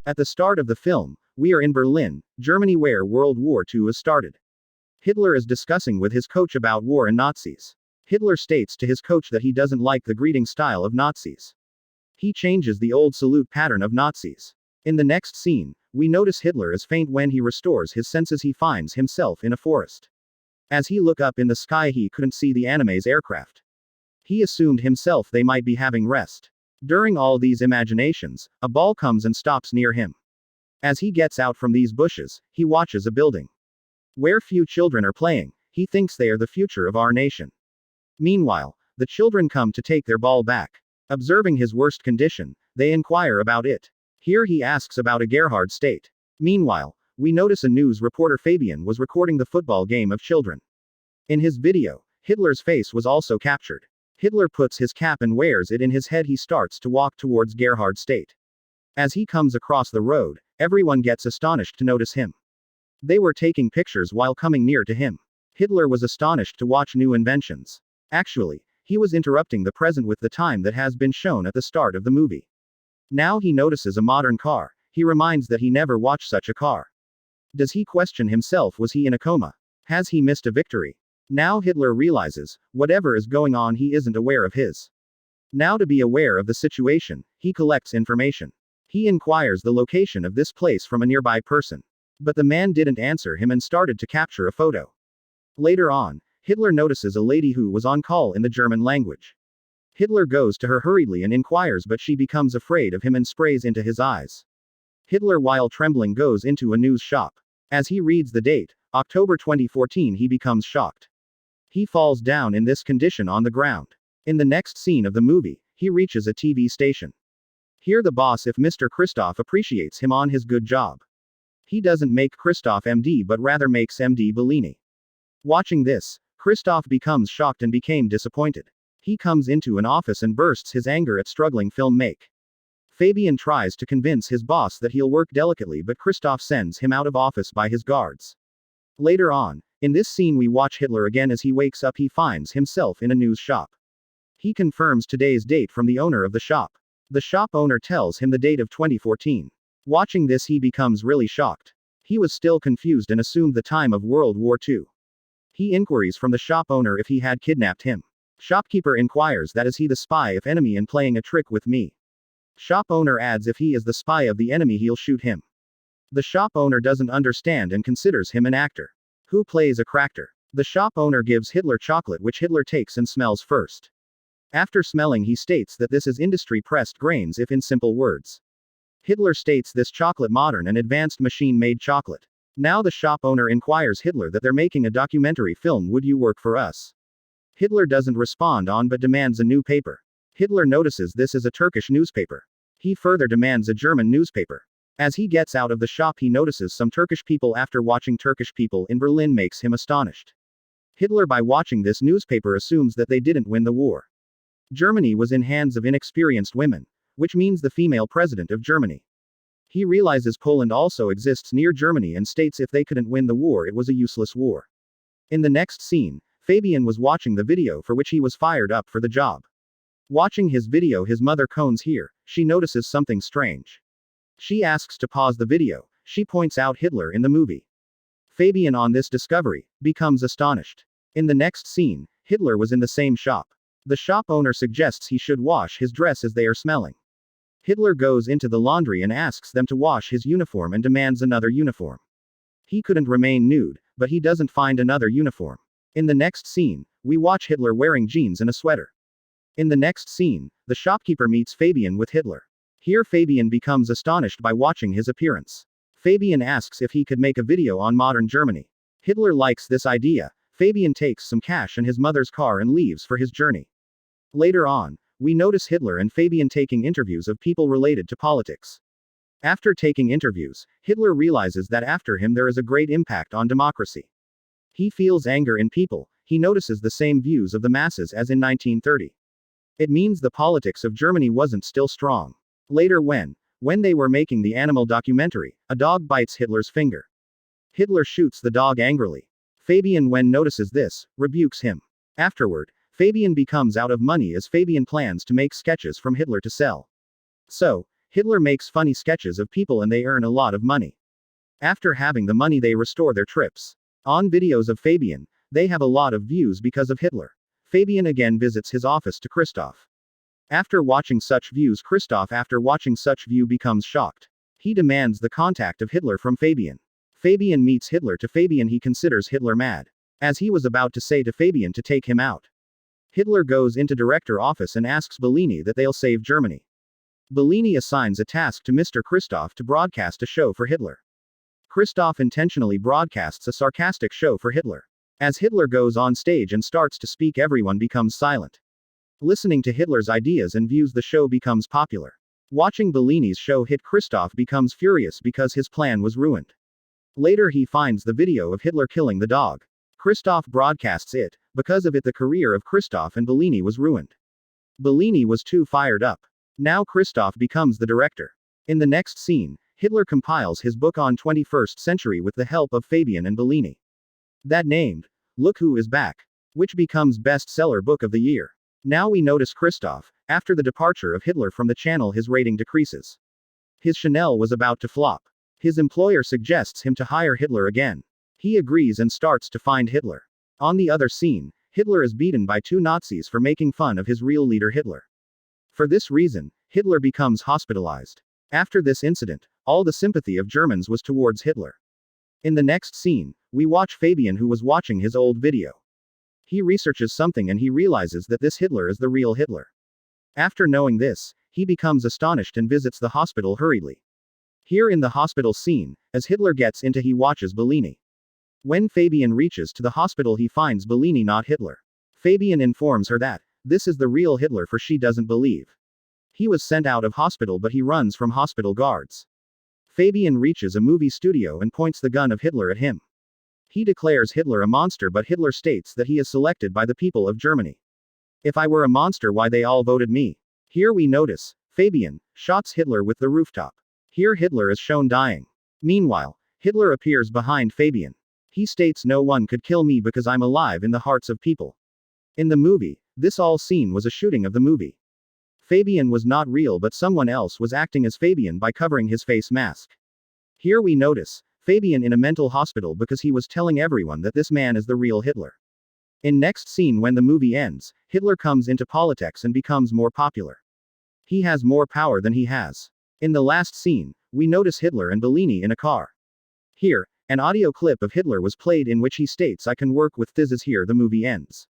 At the start of the film, we are in Berlin, Germany, where World War II is started. Hitler is discussing with his coach about war and Nazis. Hitler states to his coach that he doesn't like the greeting style of Nazis. He changes the old salute pattern of Nazis. In the next scene, we notice Hitler is faint when he restores his senses. He finds himself in a forest. As he looked up in the sky, he couldn't see the enemy's aircraft. He assumed himself they might be having rest. During all these imaginations, a ball comes and stops near him. As he gets out from these bushes, he watches a building where few children are playing. He thinks they are the future of our nation. Meanwhile, the children come to take their ball back. Observing his worst condition, they inquire about it. Here he asks about a Gerhard state. Meanwhile, we notice a news reporter Fabian was recording the football game of children. In his video, Hitler's face was also captured. Hitler puts his cap and wears it in his head. He starts to walk towards Gerhard state. As he comes across the road, everyone gets astonished to notice him. They were taking pictures while coming near to him. Hitler was astonished to watch new inventions. Actually, he was interrupting the present with the time that has been shown at the start of the movie. Now he notices a modern car. He reminds that he never watched such a car. Does he question himself? Was he in a coma? Has he missed a victory? Now Hitler realizes, whatever is going on, he isn't aware of his. Now, to be aware of the situation, he collects information. He inquires the location of this place from a nearby person. But the man didn't answer him and started to capture a photo. Later on, Hitler notices a lady who was on call in the German language. Hitler goes to her hurriedly and inquires, but she becomes afraid of him and sprays into his eyes. Hitler, while trembling, goes into a news shop. As he reads the date, October 2014, he becomes shocked. He falls down in this condition on the ground. In the next scene of the movie, he reaches a TV station. Here the boss, if Mr. Christoph, appreciates him on his good job. He doesn't make Christoph MD but rather makes MD Bellini. Watching this, Christoph becomes shocked and became disappointed. He comes into an office and bursts his anger at struggling film make. Fabian tries to convince his boss that he'll work delicately, but Christoph sends him out of office by his guards. Later on, in this scene we watch Hitler again. As he wakes up, he finds himself in a news shop. He confirms today's date from the owner of the shop. The shop owner tells him the date of 2014. Watching this, he becomes really shocked. He was still confused and assumed the time of World War II. He inquiries from the shop owner if he had kidnapped him. Shopkeeper inquires that is he the spy of enemy and playing a trick with me. Shop owner adds if he is the spy of the enemy he'll shoot him. The shop owner doesn't understand and considers him an actor who plays a character. The shop owner gives Hitler chocolate, which Hitler takes and smells first. After smelling, he states that this is industry pressed grains. If in simple words, Hitler states this chocolate modern and advanced machine made chocolate. Now the shop owner inquires Hitler that they're making a documentary film. Would you work for us? Hitler doesn't respond on but demands a new paper. Hitler notices this is a Turkish newspaper. He further demands a German newspaper. As he gets out of the shop, he notices some Turkish people. After watching Turkish people in Berlin makes him astonished. Hitler, by watching this newspaper, assumes that they didn't win the war. Germany was in hands of inexperienced women, which means the female president of Germany. He realizes Poland also exists near Germany and states if they couldn't win the war, it was a useless war. In the next scene, Fabian was watching the video for which he was fired up for the job. Watching his video, his mother comes here. She notices something strange. She asks to pause the video. She points out Hitler in the movie. Fabian, on this discovery, becomes astonished. In the next scene, Hitler was in the same shop. The shop owner suggests he should wash his dress as they are smelling. Hitler goes into the laundry and asks them to wash his uniform and demands another uniform. He couldn't remain nude, but he doesn't find another uniform. In the next scene, we watch Hitler wearing jeans and a sweater. In the next scene, the shopkeeper meets Fabian with Hitler. Here Fabian becomes astonished by watching his appearance. Fabian asks if he could make a video on modern Germany. Hitler likes this idea. Fabian takes some cash and his mother's car and leaves for his journey. Later on, we notice Hitler and Fabian taking interviews of people related to politics. After taking interviews, Hitler realizes that after him there is a great impact on democracy. He feels anger in people. He notices the same views of the masses as in 1930. It means the politics of Germany wasn't still strong. Later when they were making the animal documentary, a dog bites Hitler's finger. Hitler shoots the dog angrily. Fabian, when notices this, rebukes him. Afterward, Fabian becomes out of money as Fabian plans to make sketches from Hitler to sell. So, Hitler makes funny sketches of people and they earn a lot of money. After having the money, they restore their trips. On videos of Fabian, they have a lot of views because of Hitler. Fabian again visits his office to Christoph. After watching such view becomes shocked. He demands the contact of Hitler from Fabian. Fabian meets Hitler. To Fabian, he considers Hitler mad, as he was about to say to Fabian to take him out. Hitler goes into director office and asks Bellini that they'll save Germany. Bellini assigns a task to Mr. Christoph to broadcast a show for Hitler. Christoph intentionally broadcasts a sarcastic show for Hitler. As Hitler goes on stage and starts to speak, everyone becomes silent. Listening to Hitler's ideas and views, the show becomes popular. Watching Bellini's show hit, Christoph becomes furious because his plan was ruined. Later he finds the video of Hitler killing the dog. Christoph broadcasts it. Because of it, the career of Christoph and Bellini was ruined. Bellini was too fired up. Now Christoph becomes the director. In the next scene, Hitler compiles his book on 21st century with the help of Fabian and Bellini. That named, Look Who Is Back, which becomes bestseller book of the year. Now we notice Christoph, after the departure of Hitler from the channel, his rating decreases. His Chanel was about to flop. His employer suggests him to hire Hitler again. He agrees and starts to find Hitler. On the other scene, Hitler is beaten by 2 Nazis for making fun of his real leader Hitler. For this reason, Hitler becomes hospitalized. After this incident, all the sympathy of Germans was towards Hitler. In the next scene, we watch Fabian, who was watching his old video. He researches something and he realizes that this Hitler is the real Hitler. After knowing this, he becomes astonished and visits the hospital hurriedly. Here in the hospital scene, as Hitler gets into, he watches Bellini. When Fabian reaches to the hospital, he finds Bellini, not Hitler. Fabian informs her that this is the real Hitler, for she doesn't believe. He was sent out of hospital, but he runs from hospital guards. Fabian reaches a movie studio and points the gun of Hitler at him. He declares Hitler a monster, but Hitler states that he is selected by the people of Germany. If I were a monster, why they all voted me? Here we notice Fabian shots Hitler with the rooftop. Here Hitler is shown dying. Meanwhile, Hitler appears behind Fabian. He states, no one could kill me because I'm alive in the hearts of people. In the movie, this all scene was a shooting of the movie. Fabian was not real, but someone else was acting as Fabian by covering his face mask. Here we notice Fabian in a mental hospital because he was telling everyone that this man is the real Hitler. In next scene, when the movie ends, Hitler comes into politics and becomes more popular. He has more power than he has. In the last scene, we notice Hitler and Bellini in a car. Here, an audio clip of Hitler was played in which he states, I can work with this. Here the movie ends.